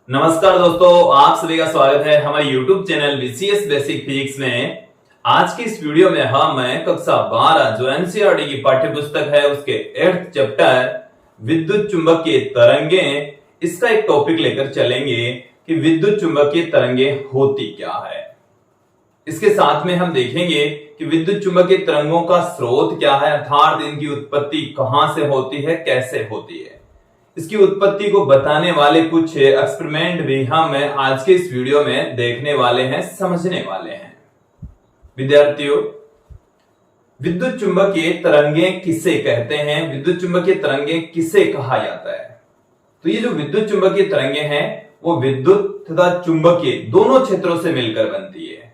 नमस्कार दोस्तों, आप सभी का स्वागत है हमारे YouTube channel BCS basic physics में। आज की इस वीडियो में हम कक्षा 12 जो एनसीईआरटी की पाठ्य पुस्तक है उसके 8th चैप्टर विद्युत चुंबकीय तरंगें, इसका एक टॉपिक लेकर चलेंगे कि विद्युत चुंबकीय तरंगें होती क्या है। इसके साथ में हम देखेंगे कि विद्युत चुंबकीय तरंगों का स्रोत क्या है, अर्थात इनकी उत्पत्ति कहां से होती है, कैसे होती है। इसकी उत्पत्ति को बताने वाले कुछ एक्सपेरिमेंट भी हम आज के इस वीडियो में देखने वाले हैं, समझने वाले हैं। विद्यार्थियों, विद्युत चुंबकीय तरंगें किसे कहते हैं, विद्युत चुंबकीय तरंगें किसे कहा जाता है। तो ये जो विद्युत चुंबकीय तरंगें हैं वो विद्युत तथा चुंबकीय दोनों क्षेत्रों से मिलकर बनती है।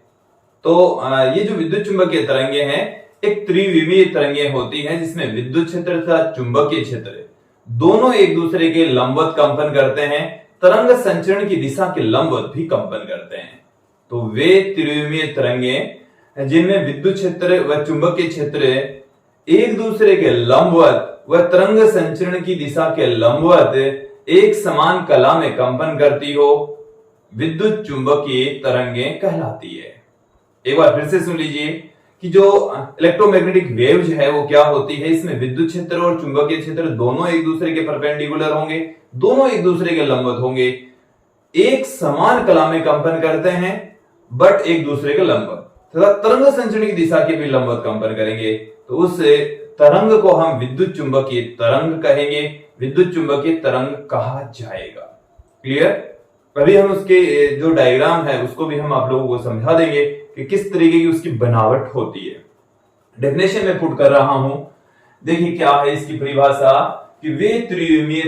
तो ये जो विद्युत चुंबकीय तरंगें हैं एक त्रिविमीय तरंगें होती हैं, जिसमें विद्युत क्षेत्र तथा चुंबकीय क्षेत्र दोनों एक दूसरे के लंबवत कंपन करते हैं, तरंग संचरण की दिशा के लंबवत भी कंपन करते हैं। तो वे त्रिविमीय तरंगें जिनमें विद्युत क्षेत्र व चुंबकीय क्षेत्र एक दूसरे के लंबवत व तरंग संचरण की दिशा के लंबवत एक समान कला में कंपन करती हो, विद्युत चुंबकीय तरंगें कहलाती है। एक बार फिर से सुन लीजिए कि जो इलेक्ट्रोमैग्नेटिक वेव्स है वो क्या होती है। इसमें विद्युत क्षेत्र और चुंबकीय क्षेत्र दोनों एक दूसरे के परपेंडिकुलर होंगे, दोनों एक दूसरे के लंबवत होंगे, एक समान कला में कंपन करते हैं बट एक दूसरे के लंबवत तथा तरंग संचरण की दिशा के भी लंबवत कंपन करेंगे। तो उस तरंग को हम विद्युत चुंबकीय तरंग कहेंगे, विद्युत चुंबकीय तरंग कहा जाएगा। क्लियर? अभी हम उसके जो डायग्राम है उसको भी हम आप लोगों को समझा देंगे कि किस तरीके की उसकी बनावट होती है। डेफिनेशन में पुट कर रहा हूं, देखिए क्या है इसकी परिभाषा कि वे त्रिविमीय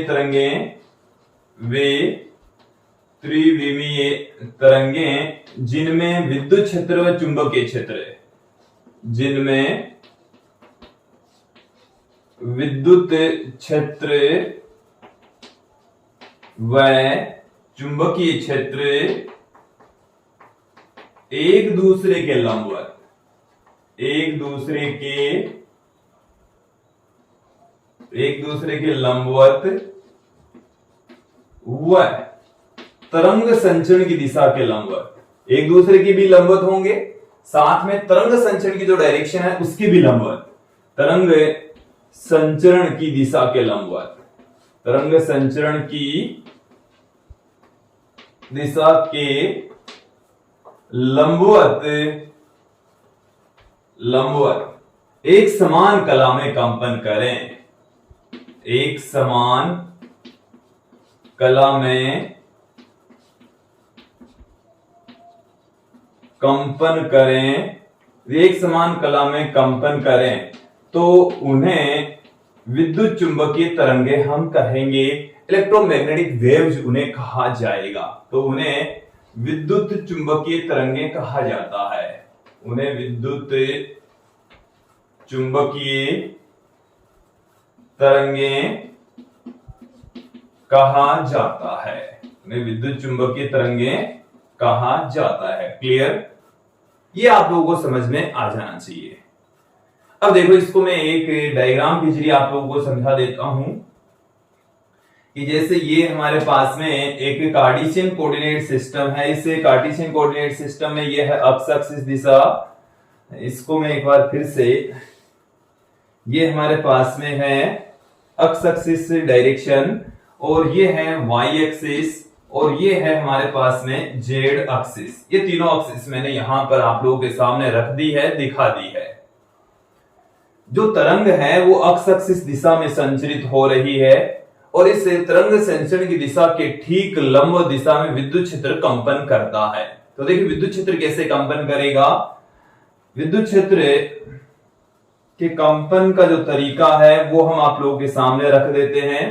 तरंगें जिनमें विद्युत क्षेत्र व चुंबकीय क्षेत्र जिनमें विद्युत क्षेत्र व चुंबकीय क्षेत्र एक दूसरे के लंबवत व तरंग संचरण की दिशा के लंबवत, एक दूसरे की भी लंबवत होंगे, साथ में तरंग संचरण की जो डायरेक्शन है उसकी भी लंबवत, तरंग संचरण की दिशा के लंबवत, तरंग संचरण की दिशा के लंबवत एक समान कला में कंपन करें, एक समान कला में कंपन करें, एक समान कला में कंपन करें तो उन्हें विद्युत चुंबकीय तरंगें हम कहेंगे, इलेक्ट्रोमैग्नेटिक वेव्स उन्हें कहा जाएगा। तो उन्हें विद्युत चुंबकीय तरंगें कहा जाता है, उन्हें विद्युत चुंबकीय तरंगें कहा जाता है, उन्हें विद्युत चुंबकीय तरंगें कहा जाता है। क्लियर? ये आप लोगों को समझ में आ जाना चाहिए। अब देखो, इसको मैं एक डायग्राम के जरिए आप लोगों को समझा देता हूं कि जैसे ये हमारे पास में एक कार्टेशियन कोऑर्डिनेट सिस्टम है। इस कार्टेशियन कोऑर्डिनेट सिस्टम में ये है एक्स एक्सिस दिशा, इसको मैं एक बार फिर से, ये हमारे पास में है एक्स एक्सिस डायरेक्शन और ये है वाई एक्सिस और ये है हमारे पास में जेड एक्सिस। ये तीनों एक्सिस मैंने यहां पर आप लोगों के सामने रख दी है, दिखा दी है। जो तरंग है वो एक्स एक्सिस दिशा में संचरित हो रही है और इस तरंग संचरण की दिशा के ठीक लंब दिशा में विद्युत क्षेत्र कंपन करता है। तो देखिए विद्युत क्षेत्र कैसे कंपन करेगा। विद्युत क्षेत्र के कंपन का जो तरीका है वो हम आप लोगों के सामने रख देते हैं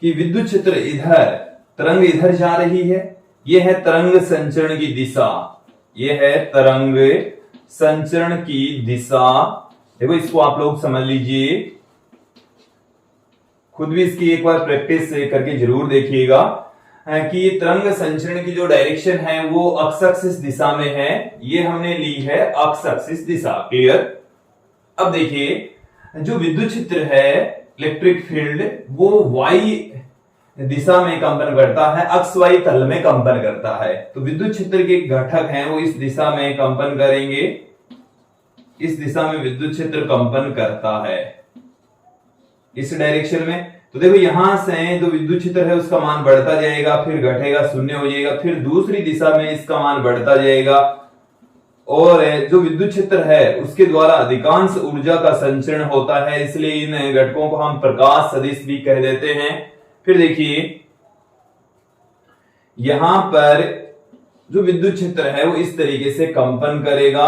कि विद्युत क्षेत्र इधर, तरंग इधर जा रही है, यह है तरंग संचरण की दिशा, यह है तरंग संचरण की दिशा। देखो इसको आप लोग समझ लीजिए, खुद भी इसकी एक बार प्रैक्टिस करके जरूर देखिएगा कि तरंग संचरण की जो डायरेक्शन है वो एक्स एक्सिस दिशा में है, ये हमने ली है एक्स एक्सिस दिशा। क्लियर? अब देखिए जो विद्युत क्षेत्र है इलेक्ट्रिक फील्ड वो वाई दिशा में कंपन करता है, अक्ष वाई तल में कंपन करता है। तो विद्युत क्षेत्र के घटक हैं वो इस दिशा में कंपन करेंगे, इस दिशा में विद्युत क्षेत्र कंपन करता है, इस डायरेक्शन में। तो देखो यहां से जो विद्युत क्षेत्र है उसका मान बढ़ता जाएगा, फिर घटेगा, शून्य हो जाएगा, फिर दूसरी दिशा में इसका मान बढ़ता जाएगा, और जो विद्युत क्षेत्र है उसके द्वारा अधिकांश ऊर्जा का संचरण होता है, इसलिए इन घटकों को हम प्रकाश सदिश भी कह देते हैं। फिर देखिए यहां पर जो विद्युत क्षेत्र है वो इस तरीके से कंपन करेगा,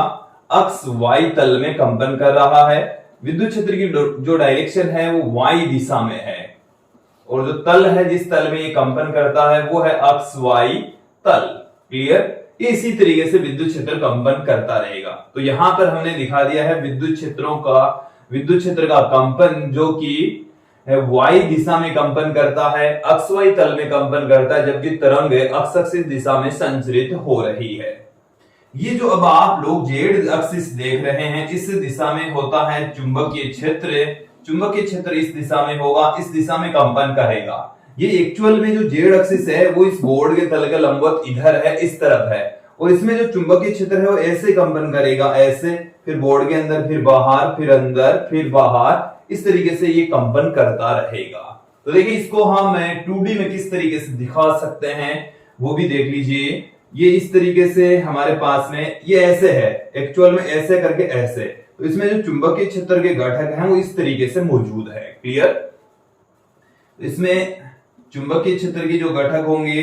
अक्ष वाई तल में कंपन कर रहा है। विद्युत क्षेत्र की जो डायरेक्शन है वो वाई दिशा में है, और जो तल है जिस तल में ये कंपन करता है वो है अक्ष वाई तल। क्लियर? इसी तरीके से विद्युत क्षेत्र कंपन करता रहेगा। तो यहां पर हमने दिखा दिया है विद्युत क्षेत्र का कंपन जो कि वाई दिशा में कंपन करता है, अक्ष वाई तल में कंपन करता है, जबकि तरंग अक्ष एक्सिस दिशा में संचरित हो रही है। ये जो अब आप लोग जेड एक्सिस देख रहे हैं, इस दिशा में होता है चुंबकीय क्षेत्र। चुंबकीय क्षेत्र इस दिशा में होगा, इस दिशा में कंपन करेगा। ये एक्चुअल में जो जेड एक्सिस है वो इस बोर्ड के तल के लंबवत इधर है, इस तरफ है, और इसमें जो चुंबकीय क्षेत्र है वो ऐसे कंपन करेगा, ऐसे, फिर बोर्ड के अंदर, फिर बाहर, फिर अंदर, फिर बाहर, इस तरीके से ये कंपन करता रहेगा। तो देखिए इसको हम 2D में किस तरीके से दिखा सकते हैं वो भी देख लीजिए। ये इस तरीके से हमारे पास में ये ऐसे है, एक्चुअल में ऐसे करके ऐसे, तो इसमें जो चुंबकीय क्षेत्र के घटक हैं वो इस तरीके से मौजूद है। क्लियर? इसमें चुंबकीय क्षेत्र के जो घटक होंगे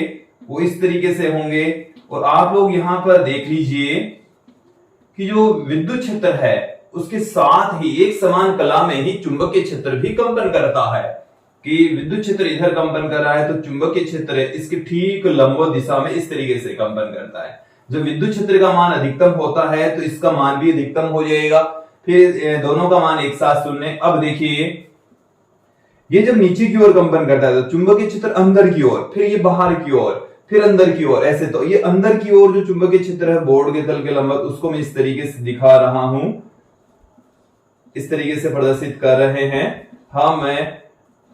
वो इस तरीके से होंगे, और आप लोग यहां पर देख लीजिए कि जो विद्युत क्षेत्र है उसके साथ ही एक समान कला में ही चुंबकीय क्षेत्र भी कंपन करता है, कि विद्युत क्षेत्र इधर कंपन कर रहा है तो चुंबकीय क्षेत्र इसके ठीक लंबवत दिशा में इस तरीके से कंपन करता है। जब विद्युत क्षेत्र का मान अधिकतम होता है तो इसका मान भी अधिकतम हो जाएगा, फिर दोनों का मान एक साथ शून्य। अब देखिए ये जब नीचे की ओर कंपन करता है तो चुंबकीय क्षेत्र अंदर की ओर, फिर ये बाहर की ओर, फिर अंदर की ओर, ऐसे। तो ये अंदर की ओर जो चुंबकीय क्षेत्र है बोर्ड के तल के लंबवत, उसको मैं इस तरीके से दिखा रहा हूं, इस तरीके से प्रदर्शित कर रहे हैं हम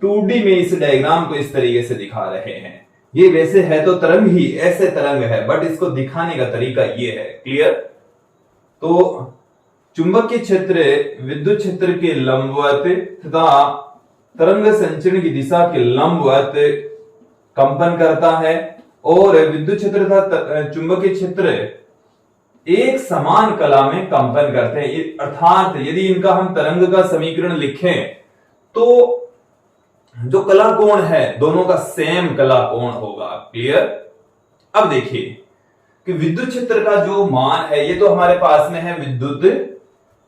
2D में इस डायग्राम को इस तरीके से दिखा रहे हैं। ये वैसे है तो तरंग ही, ऐसे तरंग है, बट इसको दिखाने का तरीका ये है। क्लियर? तो चुंबकीय क्षेत्र विद्युत क्षेत्र के लंबवत तथा तरंग संचरण की दिशा के लंबवत कंपन करता है, और विद्युत क्षेत्र तथा चुंबकीय क्षेत्र एक समान कला में कंपन करते हैं। अर्थात यदि इनका हम तरंग का समीकरण लिखें तो जो कला कोण है दोनों का सेम कला कोण होगा। क्लियर? अब देखिए कि विद्युत क्षेत्र का जो मान है ये तो हमारे पास में है विद्युत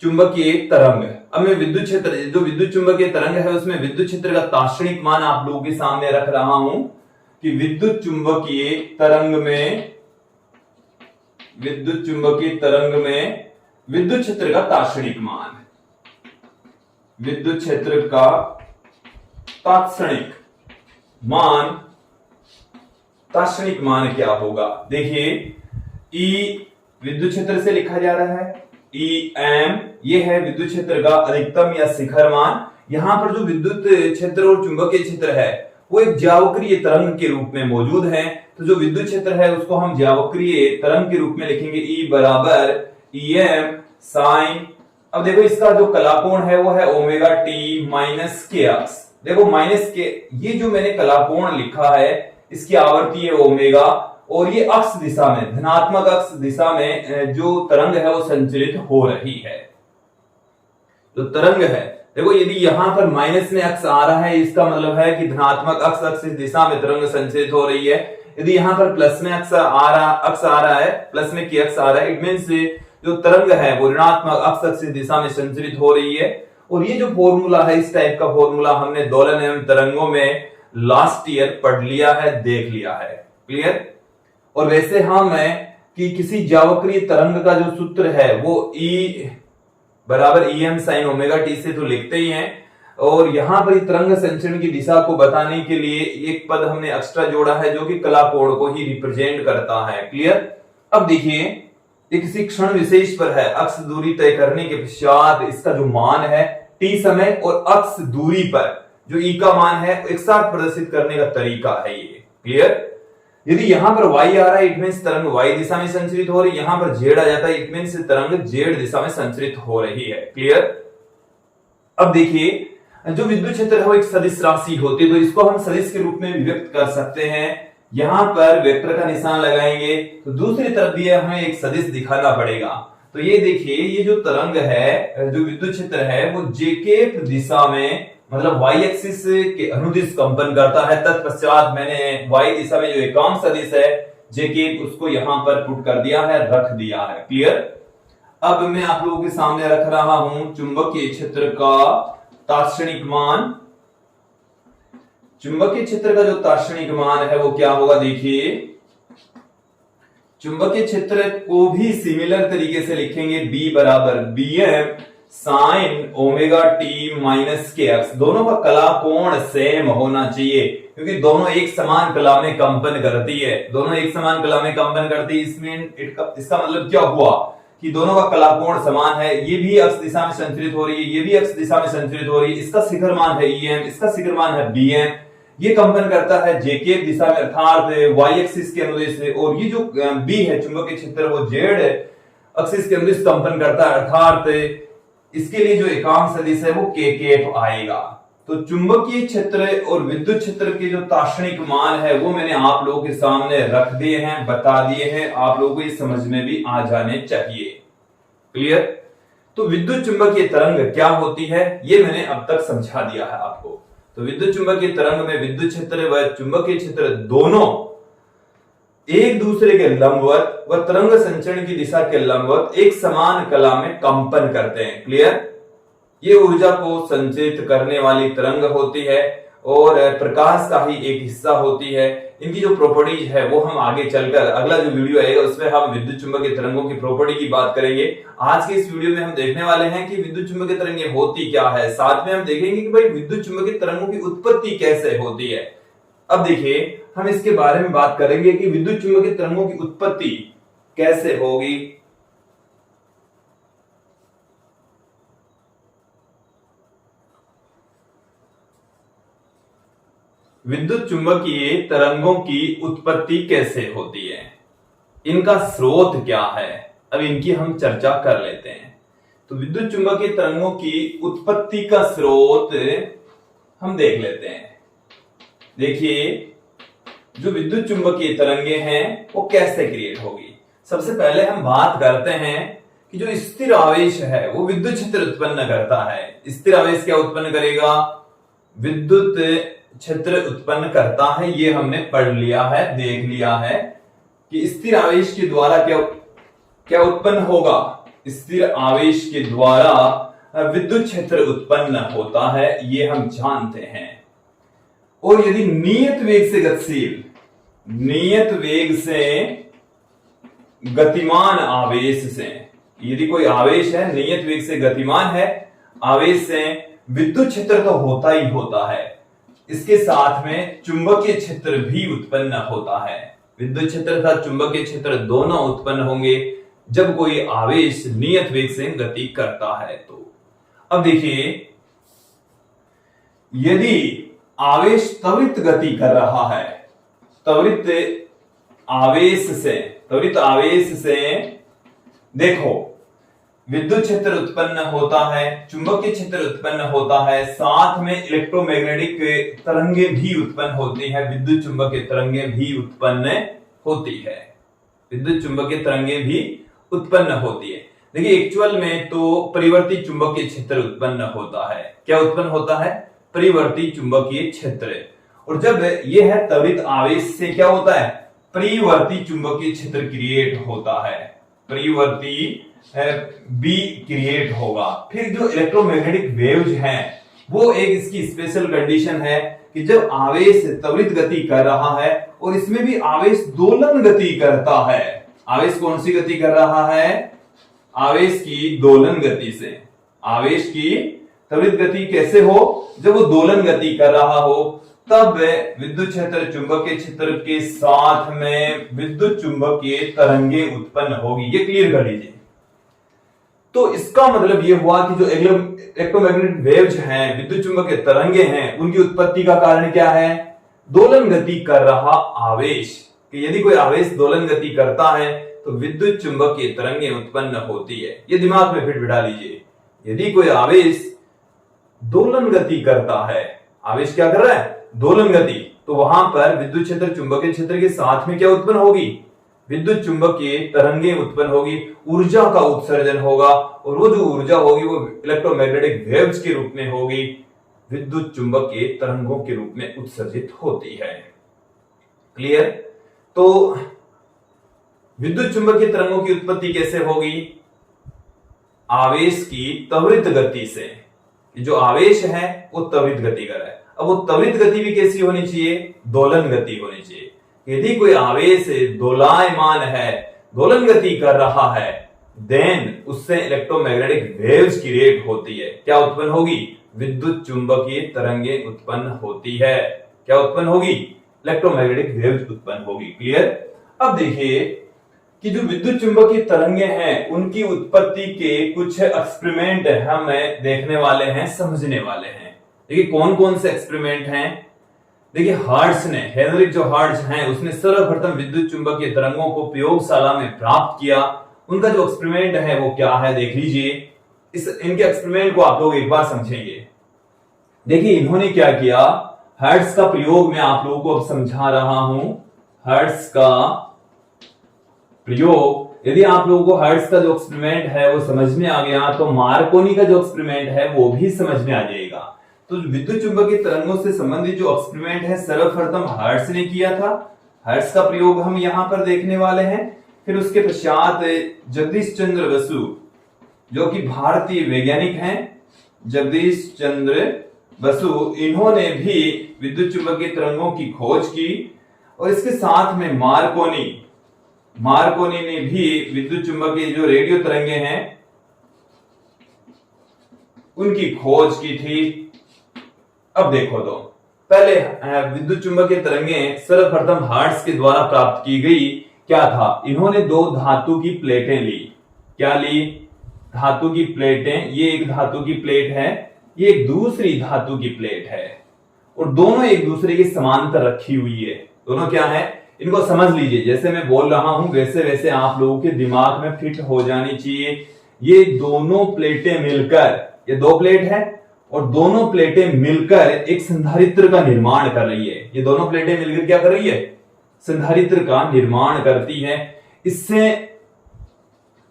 चुंबकीय तरंग। अब मैं विद्युत क्षेत्र जो विद्युत चुंबकीय तरंग है उसमें विद्युत क्षेत्र का तात्क्षणिक मान आप लोगों के सामने रख रहा हूं कि विद्युत चुंबकीय तरंग में विद्युत क्षेत्र का तात्क्षणिक मान, विद्युत क्षेत्र का तात्क्षणिक मान क्या होगा? देखिए E विद्युत क्षेत्र से लिखा जा रहा है, EM ये है विद्युत क्षेत्र का अधिकतम या शिखर मान। यहां पर जो विद्युत क्षेत्र और चुंबकीय क्षेत्र है वो एक ज्यावक्रीय तरंग के रूप में मौजूद है, तो जो विद्युत क्षेत्र है उसको हम ज्यावक्रीय तरंग के रूप में लिखेंगे, E बराबर EM साइन। अब देखो इसका जो कलाकोण है वो है ओमेगा टी माइनस के अक्स। देखो माइनस के, ये जो मैंने कलाकोण लिखा है इसकी आवर्ती है ओमेगा, और ये अक्ष दिशा में, धनात्मक अक्ष दिशा में जो तरंग है वो संचरित हो रही है। तो तरंग है, देखो यदि यहां पर माइनस में अक्ष आ रहा है इसका मतलब है कि धनात्मक अक्ष दिशा में तरंग संचरित हो रही है। यदि यहां पर प्लस में अक्ष आ रहा है, प्लस में के अक्ष आ रहा है, इट मींस जो तरंग है वो ऋणात्मक अक्ष दिशा में संचरित हो रही है। और ये जो फॉर्मूला है, इस टाइप का फॉर्मूला हमने दोलन एवं तरंगों में लास्ट ईयर पढ़ लिया है, देख लिया है। क्लियर? और वैसे हम कि किसी ज्यावक्रीय तरंग का जो सूत्र है वो E बराबर EM साइन ओमेगा टी से तो लिखते ही हैं, और यहां पर तरंग संचरण की दिशा को बताने के लिए एक पद हमने एक्स्ट्रा जोड़ा है जो कि कलाकोण को ही रिप्रेजेंट करता है। क्लियर? अब देखिए किसी क्षण विशेष पर है, अक्ष दूरी तय करने के पश्चात इसका जो मान है t समय और अक्ष दूरी पर जो ई का मान है एक साथ प्रदर्शित करने का तरीका है ये। क्लियर? यदि यहां पर y आ रहा है इट मींस तरंग y दिशा में संचरित हो रही है, यहां पर z आ जाता है इट मींस तरंग z दिशा में संचरित हो रही है। क्लियर? अब देखिए जो विद्युत क्षेत्र है वो एक सदिश राशि होती है, तो इसको हम सदिश के रूप में भी व्यक्त कर सकते हैं। यहां पर वेक्टर का निशान लगाएंगे तो दूसरी तरफ भी हमें एक सदिश दिखाना पड़ेगा। तो ये देखिए ये जो तरंग है, जो विद्युत क्षेत्र है वो जेके दिशा में मतलब y एक्सिस के अनुदिश कंपन करता है। तत्पश्चात मैंने y दिशा में जो एकांक सदिश है जेके उसको यहां पर पुट कर दिया है, रख दिया है। क्लियर? अब मैं आप लोगों के सामने रख रहा हूं चुंबकीय क्षेत्र का तात्क्षणिक मान। चुंबकीय क्षेत्र का जो तात्क्षणिक मान है वो क्या होगा, देखिए चुंबकीय क्षेत्र को भी सिमिलर तरीके से लिखेंगे, B बराबर BM sine omega T minus के एक्स। दोनों का कला कोण सेम होना चाहिए क्योंकि दोनों एक समान कला में कंपन करती है, दोनों एक समान कला में कंपन करती है। इसमें इसका मतलब क्या हुआ कि दोनों का कला कोण समान है। ये भी अक्ष दिशा में संचरित हो रही है, ये भी अक्ष दिशा में संचरित हो रही है। इसका शिखर मान है EM, इसका शिखर मान है BM। ये कंपन करता है जेके दिशा में अर्थात y एक्सिस के अनुदिश से, और ये जो B है चुंबकीय क्षेत्र वो z एक्सिस के अनुदिश कंपन करता है अर्थात इसके लिए जो एकांक सदिश है वो k कैप आएगा। तो चुंबकीय क्षेत्र और विद्युत क्षेत्र के जो तात्क्षणिक मान है वो मैंने आप लोगों के सामने रख दिए हैं, बता दिए हैं। आप लोगों को ये समझ में भी आ जाने चाहिए। क्लियर? तो विद्युत चुंबकीय तरंग क्या होती है ये मैंने अब तक समझा दिया है आपको। तो विद्युत चुंबकीय तरंग में विद्युत क्षेत्र व चुंबकीय क्षेत्र दोनों एक दूसरे के लंबवत व तरंग संचरण की दिशा के लंबवत एक समान कला में कंपन करते हैं। क्लियर? ये ऊर्जा को संचित करने वाली तरंग होती है और प्रकाश का ही एक हिस्सा होती है। इनकी जो प्रॉपर्टीज है वो हम आगे चलकर अगला जो वीडियो आएगा उसमें हम विद्युत चुंबकीय तरंगों की प्रॉपर्टी की बात करेंगे। आज के इस वीडियो में हम देखने वाले हैं कि विद्युत चुंबकीय तरंगें होती क्या है, साथ में हम देखेंगे कि भाई विद्युत चुंबकीय तरंगों की उत्पत्ति कैसे होती है। अब देखिए हम इसके बारे में बात करेंगे कि विद्युत चुंबकीय तरंगों की उत्पत्ति कैसे होगी। विद्युत चुंबकीय तरंगों की उत्पत्ति कैसे होती है, इनका स्रोत क्या है, अब इनकी हम चर्चा कर लेते हैं। तो विद्युत चुंबकीय तरंगों की उत्पत्ति का स्रोत हम देख लेते हैं। देखिए जो विद्युत चुंबकीय तरंगे हैं वो कैसे क्रिएट होगी। सबसे पहले हम बात करते हैं कि जो स्थिर आवेश है वो विद्युत क्षेत्र उत्पन्न करता है। स्थिर आवेश क्या उत्पन्न करेगा, विद्युत क्षेत्र उत्पन्न करता है। ये हमने पढ़ लिया है, देख लिया है कि स्थिर आवेश के द्वारा क्या उत्पन्न होगा। स्थिर आवेश के द्वारा विद्युत क्षेत्र उत्पन्न होता है, ये हम जानते हैं। और यदि नियत वेग से गतिशील, नियत वेग से गतिमान आवेश से, यदि कोई आवेश है नियत वेग से गतिमान है आवेश से, विद्युत क्षेत्र तो होता ही होता है, इसके साथ में चुंबकीय क्षेत्र भी उत्पन्न होता है। विद्युत क्षेत्र तथा चुंबकीय क्षेत्र दोनों उत्पन्न होंगे जब कोई आवेश नियत वेग से गति करता है। तो अब देखिए यदि आवेश त्वरित गति कर रहा है, त्वरित आवेश से देखो विद्युत क्षेत्र उत्पन्न होता है, चुंबकीय क्षेत्र उत्पन्न होता है, साथ में इलेक्ट्रोमैग्नेटिक तरंगे भी उत्पन्न होती हैं, विद्युत चुंबकीय तरंगे भी उत्पन्न होती है, विद्युत चुंबकीय तरंगे भी उत्पन्न होती है। देखिए एक्चुअल में तो परिवर्ती चुंबकीय क्षेत्र उत्पन्न होता है। क्या उत्पन्न होता है, परिवर्ती चुंबकीय क्षेत्र। और जब ये है त्वरित आवेश से क्या होता है, परिवर्ती चुंबकीय क्षेत्र क्रिएट होता है, परिवर्ती बी क्रिएट होगा। फिर जो इलेक्ट्रोमैग्नेटिक वेव्स हैं वो एक इसकी स्पेशल कंडीशन है कि जब आवेश त्वरित गति कर रहा है और इसमें भी आवेश दोलन गति करता है। आवेश कौन सी गति कर रहा है, आवेश की दोलन गति से। आवेश की त्वरित गति कैसे हो, जब वो दोलन गति कर रहा हो तब विद्युत क्षेत्र चुंबकीय क्षेत्र के साथ में विद्युत चुंबकीय तरंगे उत्पन्न होगी। ये क्लियर कर लीजिए। तो इसका मतलब ये हुआ कि जो इलेक्ट्रोमैग्नेटिक वेव्स हैं, विद्युत चुंबकीय तरंगे हैं, उनकी उत्पत्ति का कारण क्या है? दोलन गति कर रहा आवेश। कि यदि कोई आवेश दोलन गति करता है तो विद्युत चुंबकीय तरंगे उत्पन्न होती है। ये दिमाग में फिट बिठा लीजिए। यदि कोई आवेश दोलन गति करता है, आवेश क्या कर रहा है? दोलन गति, तो वहां पर विद्युत क्षेत्र चुंबकीय क्षेत्र के साथ में क्या उत्पन्न होगी? विद्युत चुंबकीय तरंगे उत्पन्न होगी, ऊर्जा का उत्सर्जन होगा, और वो जो ऊर्जा होगी वो इलेक्ट्रोमैग्नेटिक वेव्स के रूप में होगी, विद्युत चुंबकीय तरंगों के रूप में उत्सर्जित होती है। क्लियर? तो विद्युत चुंबकीय तरंगों की उत्पत्ति कैसे होगी? आवेश की त्वरित गति से। जो आवेश है वो त्वरित गति कर रहा है। अब वो त्वरित गति भी कैसी होनी चाहिए? दोलन गति होनी चाहिए। यदि कोई आवेश दोलायमान है, दोलन गति कर रहा है, देन उससे इलेक्ट्रोमैग्नेटिक वेव्स की रेट होती है। क्या उत्पन्न होगी? विद्युत चुंबकीय तरंगे उत्पन्न होती है। क्या उत्पन्न होगी? इलेक्ट्रोमैग्नेटिक वेव्स उत्पन्न होगी। क्लियर? अब देखिए कि जो विद्युत चुंबकीय तरंगे हैं उनकी उत्पत्ति के कुछ एक्सपेरिमेंट हम देखने वाले हैं, समझने वाले हैं। देखिए कौन कौन से एक्सपेरिमेंट हैं। देखिए हर्ट्ज ने, हेनरिक जो हर्ट्ज हैं, उसने सर्वप्रथम विद्युत चुंबकीय तरंगों को प्रयोगशाला में प्राप्त किया। उनका जो एक्सपेरिमेंट है वो क्या है देख लीजिए। इनके एक्सपेरिमेंट को आप लोग एक बार समझेंगे। देखिए इन्होंने क्या किया, हर्ट्ज का प्रयोग मैं आप लोगों को अब समझा रहा हूं। हर्ट्ज का प्रयोग, यदि आप लोगों को हर्ट्ज का जो एक्सपेरिमेंट है वो समझ में आ गया तो मार्कोनी का जो एक्सपेरिमेंट है वो भी समझ में आ जाएगा। तो विद्युत चुंबकीय तरंगों से संबंधित जो एक्सपेरिमेंट है सर्वप्रथम हर्ट्ज ने किया था। हर्ट्ज का प्रयोग हम यहां पर देखने वाले हैं। फिर उसके पश्चात जगदीश चंद्र बसु, जो कि भारतीय वैज्ञानिक हैं, जगदीश चंद्र बसु, इन्होंने भी विद्युत चुंबकीय तरंगों की खोज की। और इसके साथ में मार्कोनी ने भी विद्युत चुंबकीय जो रेडियो तरंगे हैं उनकी खोज की थी। अब देखो तो पहले विद्युत चुंबकीय तरंगे सर्वप्रथम हर्ट्ज के द्वारा प्राप्त की गई। क्या था? इन्होंने दो धातु की प्लेटें ली। क्या ली? धातु की प्लेटें। ये एक धातु की प्लेट है, ये एक दूसरी धातु की प्लेट है, और दोनों एक दूसरे के समांतर रखी हुई है। दोनों क्या है? इनको समझ लीजिए, जैसे मैं बोल रहा हूं वैसे वैसे आप लोगों के दिमाग में फिट हो जानी चाहिए। ये दोनों प्लेटें मिलकर, ये दो प्लेट है और दोनों प्लेटें मिलकर एक संधारित्र का निर्माण कर रही है। ये दोनों प्लेटें मिलकर क्या कर रही है? संधारित्र का निर्माण करती है। इससे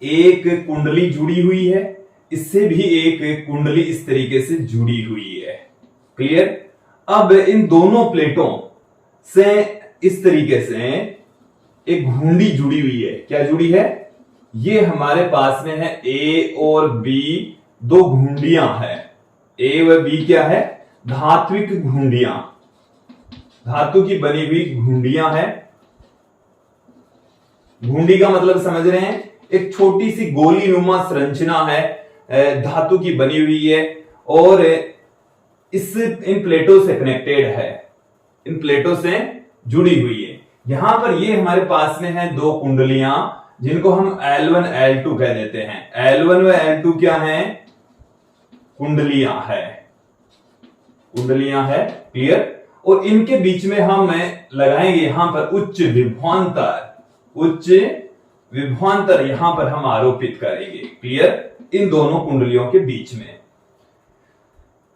एक कुंडली जुड़ी हुई है, इससे भी एक कुंडली इस तरीके से जुड़ी हुई है। क्लियर? अब इन दोनों प्लेटों से इस तरीके से एक घुंडी जुड़ी हुई है। क्या जुड़ी है? ये हमारे पास में है ए और बी, दो घुंडियां हैं। ए व बी क्या है? धात्विक घुंडियां, धातु की बनी हुई घुंडियां हैं। घुंडी का मतलब समझ रहे हैं? एक छोटी सी गोली नुमा संरचना है, धातु की बनी हुई है और इन प्लेटों से कनेक्टेड है, इन प्लेटों से जुड़ी हुई है। यहां पर ये हमारे पास में है दो कुंडलियां जिनको हम L1 L2 कह देते हैं। L1 व L2 क्या है? कुंडलियां है, कुंडलियां है। क्लियर? और इनके बीच में हम लगाएंगे यहां पर उच्च विभवांतर, उच्च विभवांतर यहां पर हम आरोपित करेंगे। क्लियर? इन दोनों कुंडलियों के बीच में।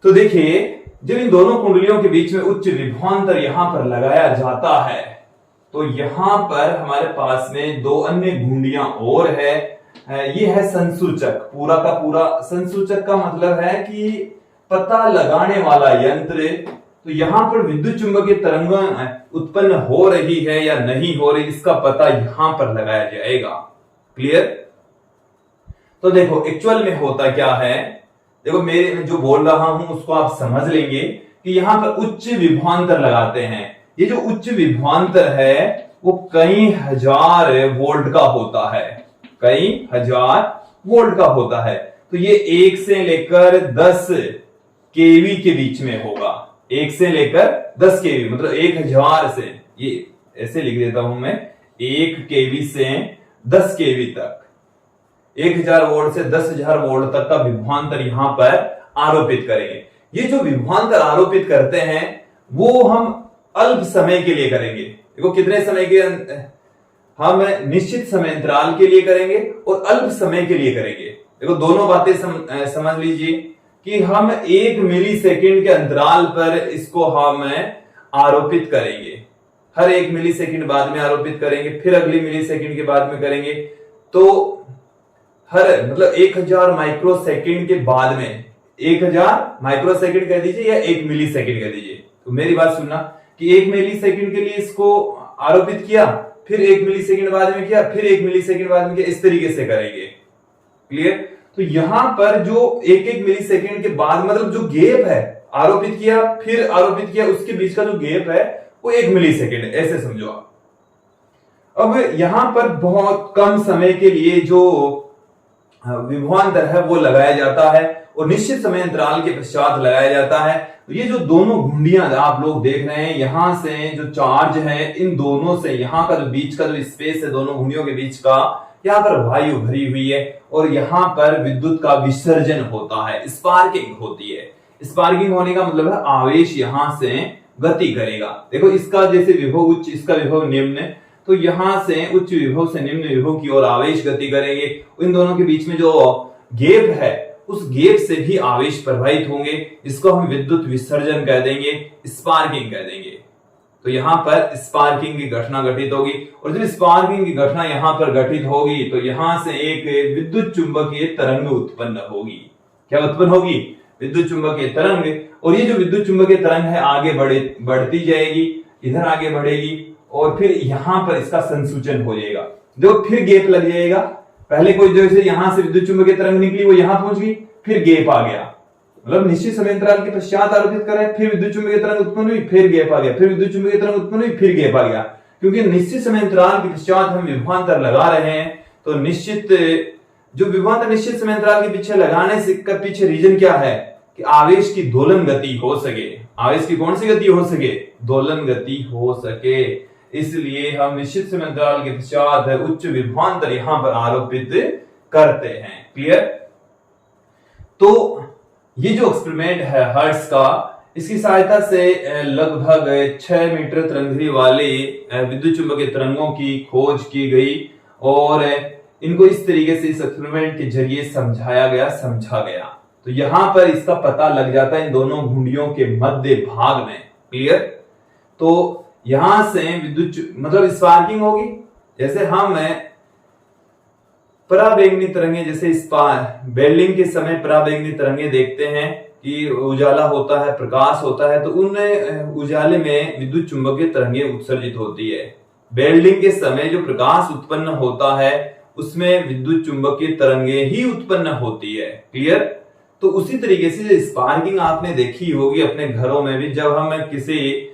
तो देखिए जब इन दोनों कुंडलियों के बीच में उच्च विभवांतर यहां पर लगाया जाता है तो यहां पर हमारे पास में दो अन्य घुंडियां और है। ये है संसूचक, पूरा का पूरा। संसूचक का मतलब है कि पता लगाने वाला यंत्र। तो यहां पर विद्युत चुंबकीय तरंगें उत्पन्न हो रही है या नहीं हो रही, इसका पता यहां पर लगाया जाएगा। क्लियर? तो देखो एक्चुअल में होता क्या है, देखो मैं जो बोल रहा हूं उसको आप समझ लेंगे कि यहां पर उच्च विभवांतर लगाते हैं। ये जो उच्च विभवांतर है वो कई हजार वोल्ट का होता है, कई हजार वोल्ट का होता है। तो ये 1 से लेकर 10 केवी के बीच में होगा। 1 से लेकर 10 केवी मतलब 1000 से, ये ऐसे लिख देता हूं मैं, 1 केवी से 10 केवी तक। 1000 वोल्ट से 10,000 वोल्ट तक का विभवांतर यहां पर आरोपित करेंगे। ये जो विभवांतर आरोपित करते हैं वो हम अल्प समय के लिए करेंगे। देखो कितने समय के हम निश्चित समय अंतराल के लिए करेंगे और अल्प समय के लिए करेंगे। देखो दोनों बातें समझ लीजिए कि हम 1 मिली सेकेंड के अंतराल पर इसको हम आरोपित करेंगे। हर 1 मिली सेकेंड बाद में आरोपित करेंगे, फिर अगली मिली सेकेंड के बाद में करेंगे। तो हर मतलब 1000 माइक्रो सेकेंड के बाद में 1000 माइक्रो सेकेंड कह दीजिए या 1 मिली सेकेंड कह दीजिए। तो मेरी बात सुनना कि 1 मिली सेकेंड के लिए इसको आरोपित किया, फिर 1 मिली सेकेंड बाद में किया, फिर 1 मिली सेकेंड बाद में किया, इस तरीके से करेंगे। क्लियर? तो यहां पर जो 1-1 मिली सेकेंड के बाद मतलब जो गैप है, आरोपित किया फिर आरोपित किया, उसके बीच का जो गैप है वो 1 मिली सेकेंड है, ऐसे समझो आप। अब यहां पर बहुत कम समय के लिए जो विभवांतर है वो लगाया जाता है और निश्चित समय अंतराल के पश्चात लगाया जाता है। तो ये जो दोनों घुंडियां आप लोग देख रहे हैं, यहां से जो चार्ज है इन दोनों से, यहां का जो बीच का जो स्पेस है दोनों घुंडियों के बीच का, यहाँ पर वायु भरी हुई है और यहाँ पर विद्युत का विसर्जन होता है, स्पार्किंग होती है। स्पार्किंग होने का मतलब है आवेश यहां से गति करेगा। देखो इसका जैसे विभव उच्च, इसका विभव निम्न, तो यहां से उच्च विभव से निम्न विभव की ओर आवेश गति करेंगे। इन दोनों के बीच में जो गैप है उस गैप से भी आवेश प्रवाहित होंगे, जिसको हम विद्युत विसर्जन कह देंगे, स्पार्किंग कह देंगे। तो यहां पर स्पार्किंग की घटना घटित होगी और जब स्पार्किंग की घटना यहां पर घटित होगी तो यहां से एक विद्युत चुंबकीय तरंग उत्पन्न होगी। क्या उत्पन्न होगी? विद्युत चुंबकीय तरंग। और ये जो विद्युत चुंबकीय तरंग है आगे बढ़ती जाएगी, इधर आगे बढ़ेगी और फिर यहां पर इसका संसूचन हो जाएगा। जो फिर गैप लग जाएगा, पहले कोई जैसे यहां से विद्युत चुंबकीय तरंग निकली वो यहां पहुंच गई, फिर गैप आ गया, मतलब निश्चित समय अंतराल के पश्चात आरोपित करें, फिर विद्युत चुंबकीय तरंग उत्पन्न हुई, फिर गैप आ गया, फिर विद्युत चुंबकीय तरंग उत्पन्न हुई, फिर गैप आ गया। क्योंकि निश्चित समय अंतराल के पश्चात हम विभवांतर लगा रहे हैं, तो निश्चित जो विभवांतर निश्चित समय अंतराल के पीछे लगाने से का पीछे रीजन क्या है कि आवेश की दोलन गति हो सके। आवेश की कौन सी गति हो सके? दोलन गति हो सके। इसलिए हम निश्चित समय अंतराल के पश्चात उच्च विभवांतर यहां पर आरोपित करते हैं। क्लियर? तो ये जो एक्सपेरिमेंट है हर्ट्ज का, इसकी सहायता से लगभग 6 मीटर तरंगधैर्घ्य वाले विद्युत चुंबकीय तरंगों की खोज की गई और इनको इस तरीके से इस एक्सपेरिमेंट के जरिए समझा गया। तो यहां पर इसका पता लग जाता है इन दोनों घुंडियों के मध्य भाग में। क्लियर? तो यहां से विद्युत मतलब स्पार्किंग होगी। जैसे हम पराबैंगनी तरंगे, जैसे वेल्डिंग के समय पराबैंगनी तरंगे देखते हैं कि उजाला होता है, प्रकाश होता है, तो उन उजाले में विद्युत चुंबकीय तरंगे उत्सर्जित होती है। वेल्डिंग के समय जो प्रकाश उत्पन्न होता है उसमें विद्युत चुंबकीय तरंगे ही उत्पन्न होती है। क्लियर? तो उसी तरीके से स्पार्किंग आपने देखी होगी अपने घरों में भी, जब हम किसी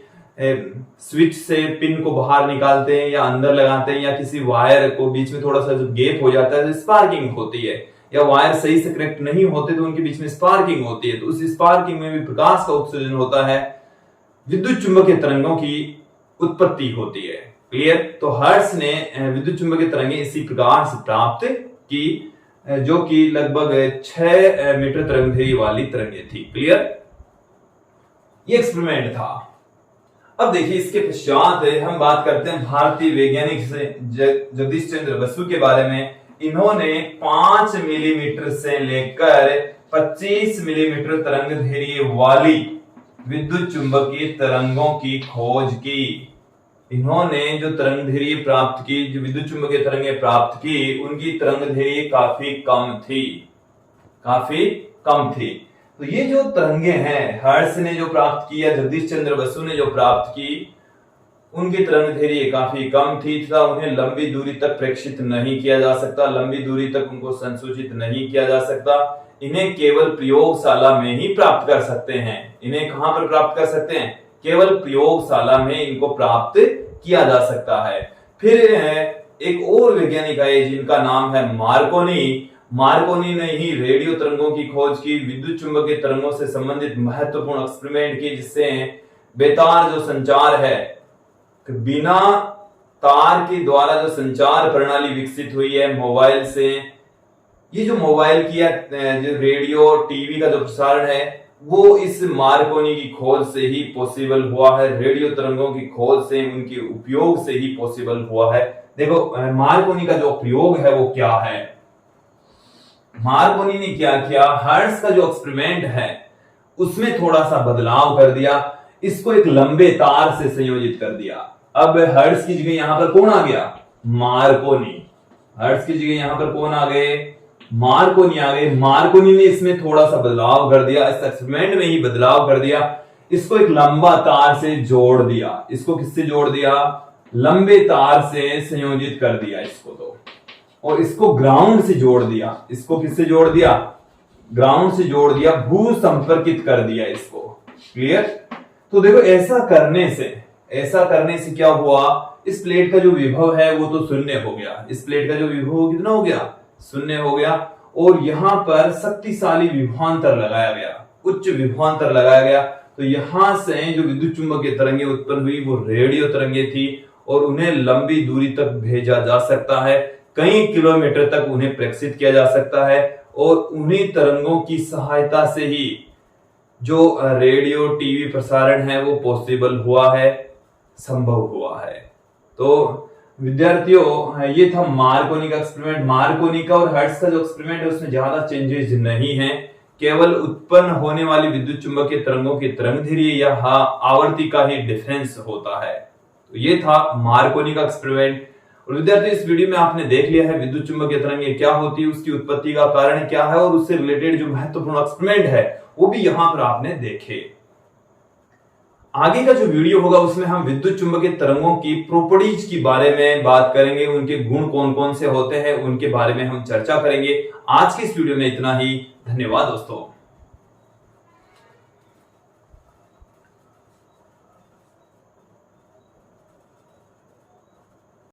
स्विच से पिन को बाहर निकालते हैं या अंदर लगाते हैं या किसी वायर को बीच में थोड़ा सा जो गैप हो जाता है तो स्पार्किंग होती है, या वायर सही से कनेक्ट नहीं होते तो उनके बीच में स्पार्किंग होती है। तो उस स्पार्किंग में भी प्रकाश का उत्सर्जन होता है, विद्युत चुंबकीय तरंगों की उत्पत्ति होती है। क्लियर? तो हर्ट्ज ने विद्युत चुंबकीय तरंगे इसी प्रकार से प्राप्त की, जो कि लगभग 6 मीटर तरंगधैर्घ्य वाली तरंगे थी। क्लियर? ये एक्सपेरिमेंट था। अब देखिए इसके पश्चात हम बात करते हैं भारतीय वैज्ञानिक से जगदीश चंद्र बसु के बारे में। इन्होंने 5 मिलीमीटर से लेकर 25 मिलीमीटर तरंगधैर्घ्य वाली विद्युत चुंबकीय तरंगों की खोज की। इन्होंने जो तरंगधैर्घ्य प्राप्त की, जो विद्युत चुंबकीय तरंगे प्राप्त की, उनकी तरंगधैर्घ्य काफी कम थी। तो ये जो तरंगे हैं हर्ट्ज ने जो प्राप्त किया, जगदीश चंद्र बसु ने जो प्राप्त की, उनकी तरंगधैर्घ्य काफी कम थी तथा उन्हें लंबी दूरी तक प्रेक्षित नहीं किया जा सकता, लंबी दूरी तक उनको संसूचित नहीं किया जा सकता। इन्हें केवल प्रयोगशाला में ही प्राप्त कर सकते हैं। इन्हें कहां पर प्राप्त कर सकते हैं? केवल प्रयोगशाला में इनको प्राप्त किया जा सकता है। फिर एक और वैज्ञानिक आए जिनका नाम है मार्कोनी ने ही रेडियो तरंगों की खोज की, विद्युत चुंबकीय तरंगों से संबंधित महत्वपूर्ण एक्सपेरिमेंट की, जिससे बेतार जो संचार है, बिना तार के द्वारा जो संचार प्रणाली विकसित हुई है मोबाइल से ये जो मोबाइल की या जो रेडियो टीवी का जो प्रसारण है वो इस मार्कोनी की खोज से ही पॉसिबल हुआ है। रेडियो तरंगों की खोज से, उनके उपयोग से ही पॉसिबल हुआ है। देखो मार्कोनी का जो प्रयोग है वो क्या है। मार्कोनी ने क्या किया, हर्ट्ज का जो एक्सपेरिमेंट है उसमें थोड़ा सा बदलाव कर दिया, इसको एक लंबे तार से संयोजित कर दिया। अब हर्ट्ज की जगह यहां पर कौन आ गया, मार्कोनी। हर्ट्ज की जगह यहां पर कौन आ गए, मार्कोनी आ गए। मार्कोनी ने इसमें थोड़ा सा बदलाव कर दिया, इस एक्सपेरिमेंट में ही बदलाव कर दिया, इसको एक लंबा तार से जोड़ दिया। इसको किससे जोड़ दिया, लंबे तार से संयोजित कर दिया इसको तो, और इसको ग्राउंड से जोड़ दिया। इसको किससे जोड़ दिया, ग्राउंड से जोड़ दिया, भू संपर्कित कर दिया इसको। क्लियर। तो देखो ऐसा करने से क्या हुआ, इस प्लेट का जो विभव है वो तो शून्य हो गया। इस प्लेट का जो विभव कितना हो गया, शून्य हो गया। और यहां पर शक्तिशाली विभवांतर लगाया गया, उच्च विभवांतर लगाया गया। तो यहां से जो विद्युत चुंबकीय तरंगे उत्पन्न हुई वो रेडियो तरंगे थी, और उन्हें लंबी दूरी तक भेजा जा सकता है, कई किलोमीटर तक उन्हें प्रेषित किया जा सकता है। और उन्हीं तरंगों की सहायता से ही जो रेडियो टीवी प्रसारण है वो पॉसिबल हुआ है, संभव हुआ है। तो विद्यार्थियों ये था मार्कोनी का एक्सपेरिमेंट। मार्कोनी का और हर्ट्ज का जो एक्सपेरिमेंट है उसमें ज्यादा चेंजेस नहीं है, केवल उत्पन्न होने वाली विद्युत चुंबकीय तरंगों की तरंगदैर्घ्य या आवर्ती का ही डिफरेंस होता है। तो ये था मार्कोनी का एक्सपेरिमेंट। और विद्यार्थी इस वीडियो में आपने देख लिया है विद्युत चुंबकीय तरंगें क्या होती है, उसकी उत्पत्ति का कारण क्या है, और उससे रिलेटेड जो महत्वपूर्ण एक्सपेरिमेंट है वो भी यहां पर आपने देखे। आगे का जो वीडियो होगा उसमें हम विद्युत चुंबकीय तरंगों की प्रॉपर्टीज के बारे में बात करेंगे, उनके गुण कौन कौन से होते हैं उनके बारे में हम चर्चा करेंगे। आज के इस वीडियो में इतना ही। धन्यवाद दोस्तों।